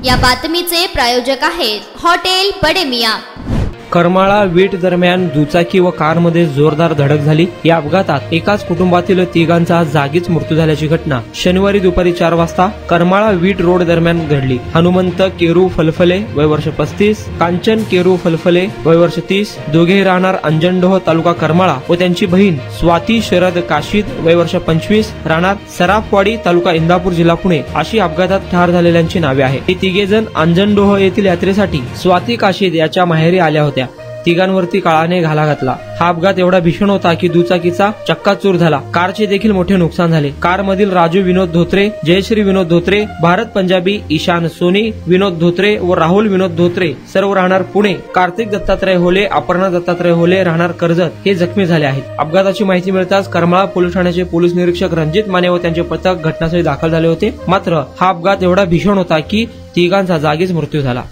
या बातमीचे प्रायोजक आहेत हॉटेल बडे मियां। करमाळा वीट दरम्यान दुचाकी व कारमध्ये जोरदार धडक झाली। या अपघातात एकाच कुटुंबातील तिघांचा जागीच मृत्यू झाल्याची घटना शनिवारी दुपारी 4 वाजता करमाळा वीट रोड दरम्यान घडली। हनुमंत केरू फलफले वय वर्ष 35, कांचन केरू फलफले वय वर्ष 30, दोघेही राहणार अंजनडोह तालुका करमाळा व त्यांची बहीण स्वाती शरद काशीद वय वर्ष 25 राहणार सराफवाडी तालुका इंदापूर जिल्हा पुणे अशी अपघातात ठार झालेल्यांची नावे आहेत। हे तिघे जण अंजनडोह येथील यात्रेसाठी स्वाती काशीद याच्या माहेरी आल्या होत्या। तिघांवरती काळाने घाला घातला। हा अपघात एवढा भीषण होता की दुचाकीचा चक्काचूर झाला। कारचे देखील मोठे नुकसान झाले। कार मधील राजू विनोद धोत्रे, जयश्री विनोद धोत्रे, भारत पंजाबी, ईशान सोनी विनोद धोत्रे व राहुल विनोद धोत्रे सर्व राहणार पुणे, कार्तिक दत्तात्रय होले, अपर्णा दत्तात्रय होले राहणार कर्जत हे जखमी झाले आहेत। अपघाताची माहिती मिळताच करमाळा पोलीस ठाण्याचे पोलीस निरीक्षक रणजित माने व त्यांचे पथक घटनास्थळी दाखल झाले होते। मात्र हा अपघात एवढा भीषण होता की तिघांचा जागीच मृत्यू झाला।